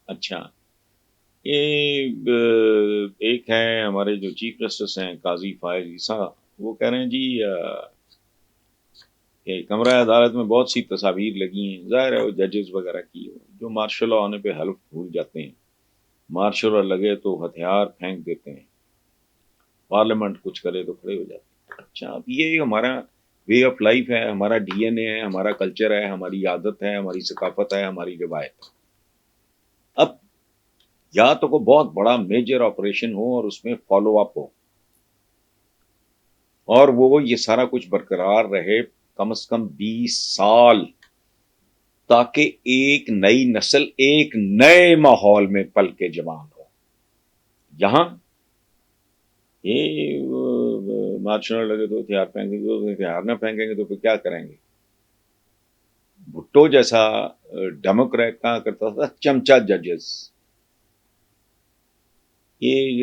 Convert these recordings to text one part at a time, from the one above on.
اچھا، یہ ایک ہیں ہمارے جو چیف جسٹس ہیں قاضی فائز عیسیٰ، وہ کہہ رہے ہیں جی کہ کمرہ عدالت میں بہت سی تصاویر لگی ہیں، ظاہر ہے وہ ججز وغیرہ کی ہو جو مارشل لا آنے پہ حلف بھول جاتے ہیں، مارشل لا لگے تو ہتھیار پھینک دیتے ہیں، پارلیمنٹ کچھ کرے تو کھڑے ہو جاتے ہیں۔ اچھا، اب یہ ہمارا وے آف لائف ہے، ہمارا ڈی این اے ہے، ہمارا کلچر ہے، ہماری عادت ہے، ہماری ثقافت ہے، ہماری روایت ہے۔ اب یا تو کوئی بہت بڑا میجر آپریشن ہو اور اس میں فالو اپ ہو اور وہ یہ سارا کچھ برقرار رہے کم از کم 20 سال، تاکہ ایک نئی نسل ایک نئے ماحول میں پل کے جوان ہو۔ یہاں یہ مارشل لگے تو ہتھیار پھینکیں گے، تو ہتھیار نہ پھینکیں گے تو پھر کیا کریں گے؟ بھٹو جیسا ڈیموکریٹ کہا کرتا تھا چمچا ججز، یہ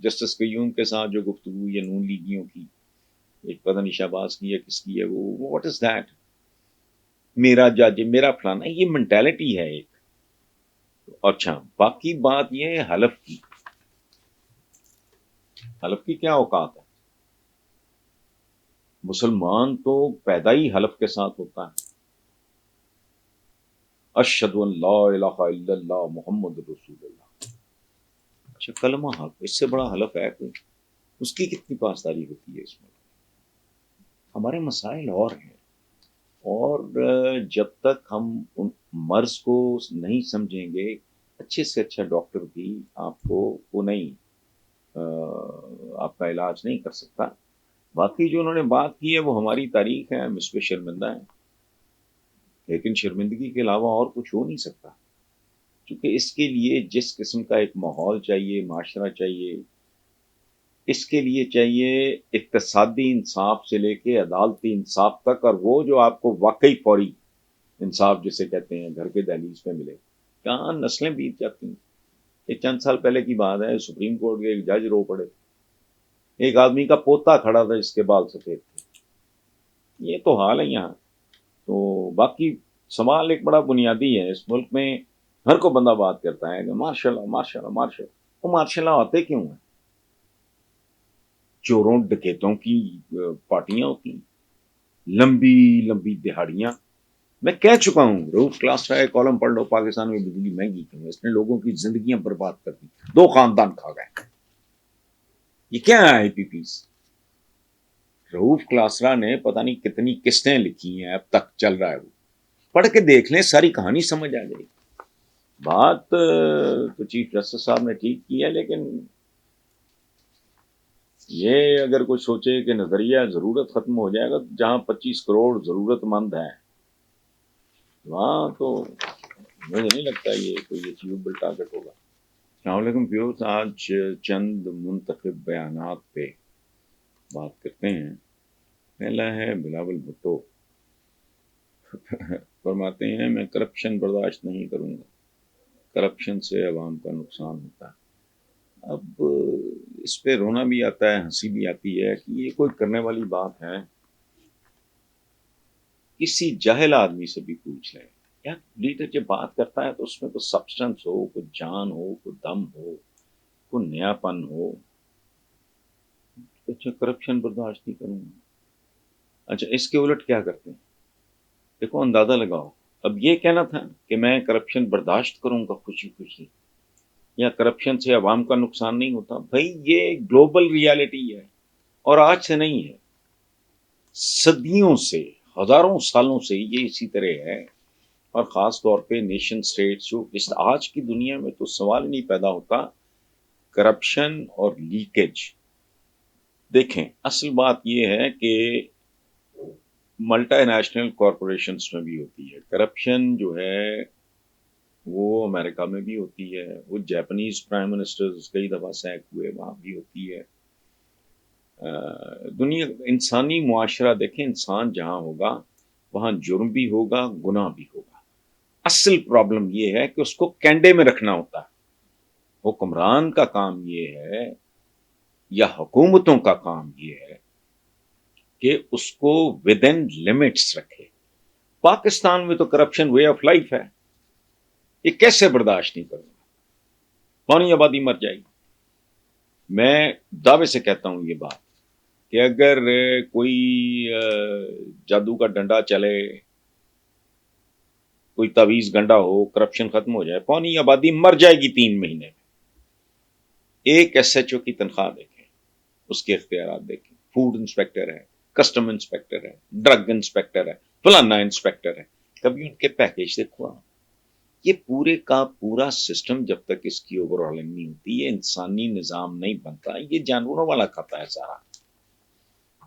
جسٹس قیوم کے ساتھ جو گفتگو یہ نون لیگیوں کی، ایک پتہ نہیں شہباز کی ہے کس کی ہے، وہ واٹ از دیٹ، میرا جج میرا فلانا، یہ مینٹالٹی ہے ایک۔ اچھا، باقی بات یہ ہے حلف کی، حلف کی کیا اوقات ہے؟ مسلمان تو پیدا ہی حلف کے ساتھ ہوتا ہے، اشہد ان لا الہ الا اللہ محمد رسول اللہ۔ اچھا، کلمہ حق، اس سے بڑا حلف ہے کوئی؟ اس کی کتنی پاسداری ہوتی ہے اس میں؟ ہمارے مسائل اور ہیں، اور جب تک ہم ان مرض کو نہیں سمجھیں گے، اچھے سے اچھا ڈاکٹر بھی آپ کو وہ نہیں آپ کا علاج نہیں کر سکتا۔ باقی جو انہوں نے بات کی ہے وہ ہماری تاریخ ہے، ہم اس پہ شرمندہ ہیں، لیکن شرمندگی کے علاوہ اور کچھ ہو نہیں سکتا، کیونکہ اس کے لیے جس قسم کا ایک ماحول چاہیے، معاشرہ چاہیے، اس کے لیے چاہیے اقتصادی انصاف سے لے کے عدالتی انصاف تک، اور وہ جو آپ کو واقعی فوری انصاف جسے کہتے ہیں گھر کے دہلیز پہ ملے۔ کہاں نسلیں بیت جاتی ہیں۔ یہ چند سال پہلے کی بات ہے، سپریم کورٹ کے ایک جج رو پڑے، ایک آدمی کا پوتا کھڑا تھا جس کے بال سفید تھے۔ یہ تو حال ہے یہاں۔ تو باقی سوال ایک بڑا بنیادی ہے، اس ملک میں ہر کو بندہ بات کرتا ہے کہ ماشاء اللہ ماشاء اللہ ماشاء اللہ، وہ ماشاء اللہ آتے کیوں ہیں؟ چوروں ڈکیتوں کی پارٹیاں ہوتی ہیں، لمبی لمبی دہاڑیاں۔ میں کہہ چکا ہوں، روف کلاس کا ایک کالم پڑھ لو، پاکستان میں بجلی مہنگی کیوں ہے، اس نے لوگوں کی زندگیاں برباد کر دی، 2 خاندان کھا گئے۔ یہ کیا ہے آئی پی پیز؟ روف کلاسرا نے پتہ نہیں کتنی قسطیں لکھی ہیں، اب تک چل رہا ہے، وہ پڑھ کے دیکھ لیں، ساری کہانی سمجھ آ جائے گی۔ بات تو چیف جسٹس صاحب نے ٹھیک کی ہے، لیکن یہ اگر کوئی سوچے کہ نظریہ ضرورت ختم ہو جائے گا، جہاں 25 کروڑ ضرورت مند ہیں وہاں تو مجھے نہیں لگتا یہ کوئی اچیویبل ٹارگٹ ہوگا۔ السلام علیکم ویورز، آج چند منتخب بیانات پہ بات کرتے ہیں۔ پہلا ہے بلاول بھٹو، فرماتے ہیں میں کرپشن برداشت نہیں کروں گا، کرپشن سے عوام کا نقصان ہوتا ہے۔ اب اس پہ رونا بھی آتا ہے، ہنسی بھی آتی ہے کہ یہ کوئی کرنے والی بات ہے؟ کسی جاہل آدمی سے بھی پوچھ لیں، یا لیڈر جب بات کرتا ہے تو اس میں کوئی سبسٹنس ہو، کوئی جان ہو، کوئی دم ہو، کوئی نیا پن ہو۔ اچھا، کرپشن برداشت نہیں کروں گا، اچھا اس کے الٹ کیا کرتے ہیں؟ دیکھو، اندازہ لگاؤ۔ اب یہ کہنا تھا کہ میں کرپشن برداشت کروں گا خوشی خوشی، یا کرپشن سے عوام کا نقصان نہیں ہوتا، بھائی یہ گلوبل ریالٹی ہے، اور آج سے نہیں ہے، صدیوں سے، ہزاروں سالوں سے یہ اسی طرح ہے۔ اور خاص طور پہ نیشن سٹیٹس جو اس آج کی دنیا میں تو سوال نہیں پیدا ہوتا کرپشن اور لیکیج۔ دیکھیں، اصل بات یہ ہے کہ ملٹی نیشنل کارپوریشنز میں بھی ہوتی ہے کرپشن، جو ہے وہ امریکہ میں بھی ہوتی ہے، وہ جاپنیز پرائم منسٹرز کئی دفعہ سیک ہوئے وہاں بھی ہوتی ہے۔ دنیا انسانی معاشرہ دیکھیں، انسان جہاں ہوگا وہاں جرم بھی ہوگا، گناہ بھی ہوگا۔ اصل پرابلم یہ ہے کہ اس کو کینڈے میں رکھنا ہوتا ہے۔ حکمران کا کام یہ ہے، یا حکومتوں کا کام یہ ہے کہ اس کو ود ان لمٹس رکھے۔ پاکستان میں تو کرپشن وے آف لائف ہے۔ یہ کیسے برداشت نہیں کروں گا؟ پانی آبادی مر جائے گی. میں دعوے سے کہتا ہوں یہ بات کہ اگر کوئی جادو کا ڈنڈا چلے، کوئی تعویذ گنڈا ہو، کرپشن ختم ہو جائے، پانی آبادی مر جائے گی 3 مہینے میں. ایک ایس ایچ او کی تنخواہ دیکھیں، اس کے اختیارات دیکھیں، فوڈ انسپیکٹر ہے، کسٹم انسپیکٹر ہے، ڈرگ انسپیکٹر ہے، فلانا انسپیکٹر ہے، کبھی ان کے پیکیج دیکھو آپ. یہ پورے کا پورا سسٹم جب تک اس کی اوور ہالنگ نہیں ہوتی، یہ انسانی نظام نہیں بنتا، یہ جانوروں والا کھاتا ہے سارا.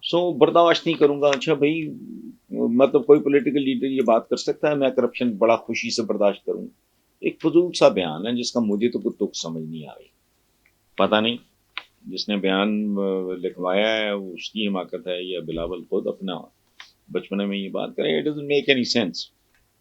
سو برداشت نہیں کروں گا. اچھا بھائی، مطلب کوئی پولیٹیکل لیڈر یہ بات کر سکتا ہے میں کرپشن بڑا خوشی سے برداشت کروں؟ ایک فضول سا بیان ہے جس کا مجھے تو کوئی تک سمجھ نہیں آ رہی. پتہ نہیں جس نے بیان لکھوایا ہے اس کی حماقت ہے یا بلاول خود اپنا بچپنے میں یہ بات کرے. It doesn't make any sense.